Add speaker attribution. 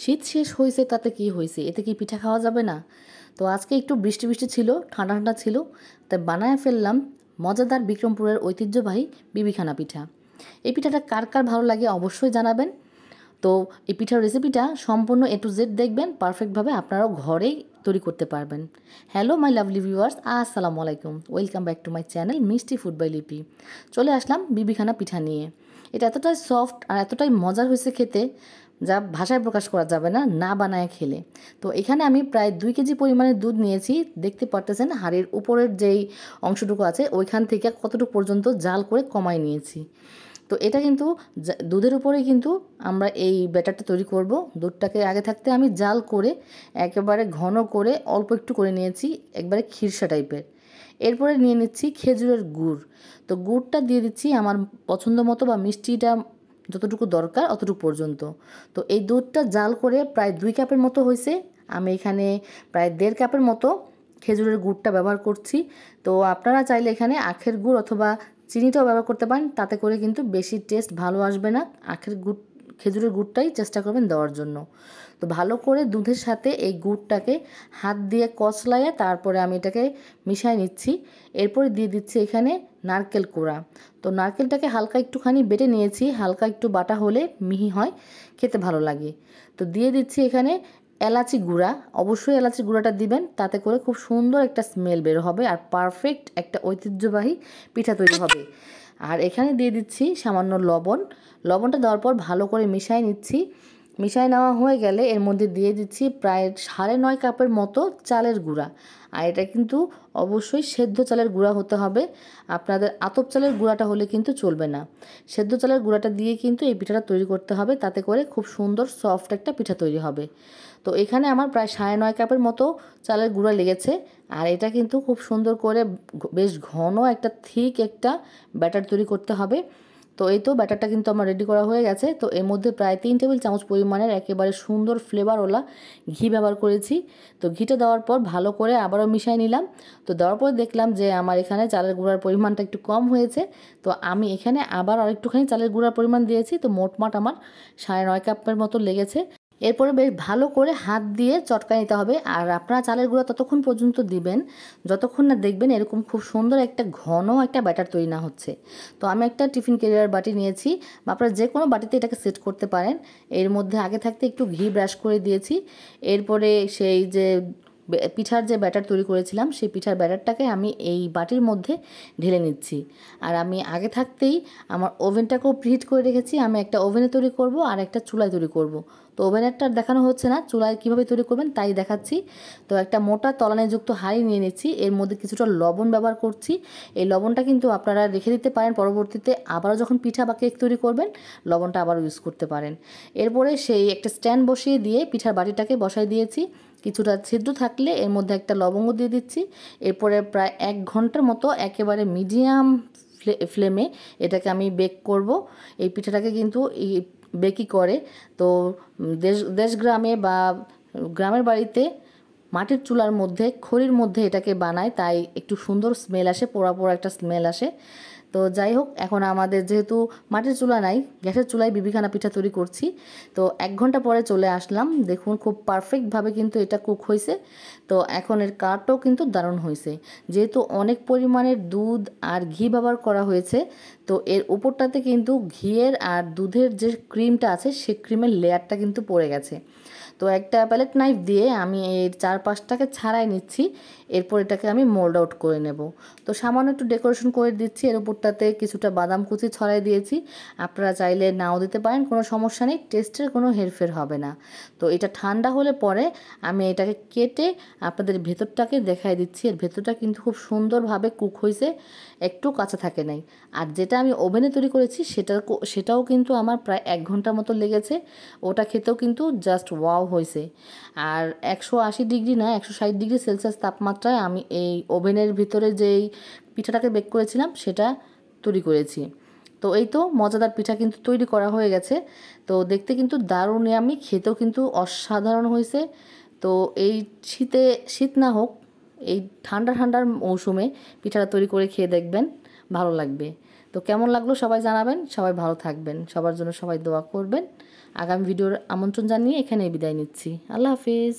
Speaker 1: শীত শেষ হয়েছে তাতে কি হয়েছে, এতে কি পিঠা খাওয়া যাবে না? তো আজকে একটু বৃষ্টি বৃষ্টি ছিল, ঠান্ডা ঠান্ডা ছিল, তাই বানায় ফেললাম মজাদার বিক্রমপুরের ঐতিহ্যবাহী বিবিখানা পিঠা। এই পিঠাটা কার কার ভালো লাগে অবশ্যই জানাবেন। তো এই পিঠার রেসিপিটা সম্পূর্ণ A to Z দেখবেন, পারফেক্টভাবে আপনারাও ঘরেই তৈরি করতে পারবেন। হ্যালো মাই লাভলি ভিউয়ার্স, আসসালামু আলাইকুম, welcome back to my channel মিষ্টি ফুড বাই লিপি। চলে আসলাম বিবিখানা পিঠা নিয়ে। এটা এতটাই সফট আর এতটাই মজার হয়েছে খেতে, যা ভাষায় প্রকাশ করা যাবে না না বানায় খেলে। তো এখানে আমি প্রায় 2 কেজি পরিমাণের দুধ নিয়েছি। দেখতে পারতেছেন হাঁড়ির উপরের যেই অংশটুকু আছে ওইখান থেকে কতটুকু পর্যন্ত জাল করে কমায় নিয়েছি। তো এটা কিন্তু দুধের উপরেই কিন্তু আমরা এই ব্যাটারটা তৈরি করব। দুধটাকে আগে থাকতে আমি জাল করে একেবারে ঘন করে অল্প একটু করে নিয়েছি, একবারে খিরসা টাইপের। এরপরে নিয়ে নিচ্ছি খেজুরের গুড়। তো গুড়টা দিয়ে দিচ্ছি আমার পছন্দ মতো বা মিষ্টিটা যতটুকু দরকার অতটুকু পর্যন্ত। তো এই দুধটা জাল করে প্রায় 2 কাপের মতো হয়েছে। আমি এখানে প্রায় 1.5 কাপের মতো খেজুরের গুড়টা ব্যবহার করছি। তো আপনারা চাইলে এখানে আখের গুড় অথবা চিনিটাও ব্যবহার করতে পারেন, তাতে করে কিন্তু বেশি টেস্ট ভালো আসবে না। খেজুরের গুড়টাই চেষ্টা করবেন দেওয়ার জন্য। তো ভালো করে দুধের সাথে এই গুড়টাকে হাত দিয়ে কচলাইয়ে তারপরে আমি এটাকে মিশিয়ে নিচ্ছি। এরপরে দিয়ে দিচ্ছি এখানে নারকেল কোড়া। তো নারকেলটাকে হালকা একটুখানি বেটে নিয়েছি, হালকা একটু বাটা হলে মিহি হয়, খেতে ভালো লাগে। তো দিয়ে দিচ্ছি এখানে এলাচি গুঁড়া। অবশ্যই এলাচি গুঁড়াটা দিবেন, তাতে করে খুব সুন্দর একটা স্মেল বের হবে আর পারফেক্ট একটা ঐতিহ্যবাহী পিঠা তৈরি হবে। আর এখানে দিয়ে দিচ্ছি সামান্য লবণ। লবণটা দেওয়ার পর ভালো করে মিশিয়ে নিচ্ছি। মিশিয়ে নেওয়া হয়ে গেলে এর মধ্যে দিয়ে দিচ্ছি প্রায় 9.5 কাপের মতো চালের গুঁড়া। আর এটা কিন্তু অবশ্যই সেদ্ধ চালের গুঁড়া হতে হবে। আপনাদের আতপ চালের গুঁড়াটা হলে কিন্তু চলবে না। সেদ্ধ চালের গুঁড়াটা দিয়ে কিন্তু এই পিঠাটা তৈরি করতে হবে, তাতে করে খুব সুন্দর সফট একটা পিঠা তৈরি হবে। তো এখানে আমার প্রায় 9.5 কাপের মতো চালের গুঁড়া লেগেছে। আর এটা কিন্তু খুব সুন্দর করে বেশ ঘন একটা থিক একটা ব্যাটার তৈরি করতে হবে। তো এই তো ব্যাটারটা কিন্তু আমার রেডি করা হয়ে গেছে। তো এর মধ্যে প্রায় 3 টেবিল চামচ পরিমাণের একেবারে সুন্দর ফ্লেভারওয়ালা ঘি ব্যবহার করেছি। তো ঘিটা দেওয়ার পর ভালো করে আবারও মিশিয়ে নিলাম। তো দেওয়ার পর দেখলাম যে আমার এখানে চালের গুঁড়ার পরিমাণটা একটু কম হয়েছে। তো আমি এখানে আবার আরেকটুখানি চালের গুঁড়ার পরিমাণ দিয়েছি। তো মোটমাট আমার 9.5 কাপের মতো লেগেছে। এরপরে বেশ ভালো করে হাত দিয়ে চটকা নিতে হবে। আর আপনারা চালের গুঁড়া ততক্ষণ পর্যন্ত দিবেন যতক্ষণ না দেখবেন এরকম খুব সুন্দর একটা ঘন একটা ব্যাটার তৈরি না হচ্ছে। তো আমি একটা টিফিন ক্যারিয়ার বাটি নিয়েছি, বা আপনারা যে কোনো বাটিতে এটাকে সেট করতে পারেন। এর মধ্যে আগে থাকতে একটু ঘি ব্রাশ করে দিয়েছি। এরপরে সেই যে পিঠার যে ব্যাটার তৈরি করেছিলাম সেই পিঠার ব্যাটারটাকে আমি এই বাটির মধ্যে ঢেলে নিচ্ছি। আর আমি আগে থাকতেই আমার ওভেনটাকেও প্রিহিট করে রেখেছি। আমি একটা ওভেনে তৈরি করব আর একটা চুলায় তৈরি করব। তো ওভেনেরটা দেখানো হচ্ছে না, চুলায় কীভাবে তৈরি করবেন তাই দেখাচ্ছি। তো একটা মোটা তলানিযুক্ত হাঁড়ি নিয়ে নিচ্ছি, এর মধ্যে কিছুটা লবণ ব্যবহার করছি। এই লবণটা কিন্তু আপনারা রেখে দিতে পারেন, পরবর্তীতে আবারও যখন পিঠা বা কেক তৈরি করবেন লবণটা আবারও ইউজ করতে পারেন। এরপরে সেই একটা স্ট্যান্ড বসিয়ে দিয়ে পিঠার বাটিটাকে বসাই দিয়েছি। কিছুটা ছিদ্র থাকলে এর মধ্যে একটা লবঙ্গ দিয়ে দিচ্ছি। এরপরে প্রায় 1 ঘন্টার মতো একেবারে মিডিয়াম ফ্লেমে এটাকে আমি বেক করব। এই পিঠাটাকে কিন্তু বেকই করে। তো দেশ গ্রামে বা গ্রামের বাড়িতে মাটির চুলার মধ্যে খড়ির মধ্যে এটাকে বানায়, তাই একটু সুন্দর স্মেল আসে, পোড়া পোড়া একটা স্মেল আসে। তো যাই হোক, এখন আমাদের যেহেতু মাটির চুলা নাই, গ্যাসের চুলায় বিবিখানা পিঠা তৈরি করছি। তো 1 ঘন্টা পরে চলে আসলাম, দেখুন খুব পারফেক্টভাবে কিন্তু এটা কুক হয়েছে। তো এখন এর কালারটাও কিন্তু দারুণ হয়েছে। যেহেতু অনেক পরিমাণের দুধ আর ঘি ব্যবহার করা হয়েছে, তো এর উপরটাতে কিন্তু ঘিয়ের আর দুধের যে ক্রিমটা আছে সে ক্রিমের লেয়ারটা কিন্তু পড়ে গেছে। তো একটা প্যালেট নাইফ দিয়ে আমি এর চারপাশটাকে ছাড়াই নিচ্ছি। এরপর এটাকে আমি মোল্ড আউট করে নেব। তো সামান্য একটু ডেকোরেশন করে দিচ্ছি, এর উপরটাতে কিছুটা বাদাম কুচি ছড়াই দিয়েছি। আপনারা চাইলে নাও দিতে পারেন, কোনো সমস্যা নেই, টেস্টের কোনো হেরফের হবে না। তো এটা ঠান্ডা হলে পরে আমি এটাকে কেটে আপনাদের ভেতরটাকে দেখাই দিচ্ছি। এর ভেতরটা কিন্তু খুব সুন্দরভাবে কুক হয়েছে, একটু কাঁচা থাকে নাই। আর যেটা আমি ওভেনে তৈরি করেছি সেটাও কিন্তু আমার প্রায় 1 ঘন্টার মতো লেগেছে। ওটা খেতেও কিন্তু জাস্ট ওয়াও হয়েছে। আর 180 ডিগ্রি না, 160 ডিগ্রি সেলসিয়াস তাপমাত্রায় আমি এই ওভেনের ভিতরে যেই পিঠাটাকে বেক করেছিলাম সেটা তৈরি করেছি। তো এই তো মজাদার পিঠা কিন্তু তৈরি করা হয়ে গেছে। তো দেখতে কিন্তু দারুণ ইয়াম্মি, খেতেও কিন্তু অসাধারণ হয়েছে। তো এই শীত না হোক, এই ঠান্ডা ঠান্ডার মৌসুমে পিঠাটা তৈরি করে খেয়ে দেখবেন, ভালো লাগবে। তো কেমন লাগলো সবাই জানাবেন, সবাই ভালো থাকবেন, সবার জন্য সবাই দোয়া করবেন। আগামী ভিডিওর আমন্ত্রণ জানিয়ে এখানেই বিদায় নিচ্ছি। আল্লাহ হাফেজ।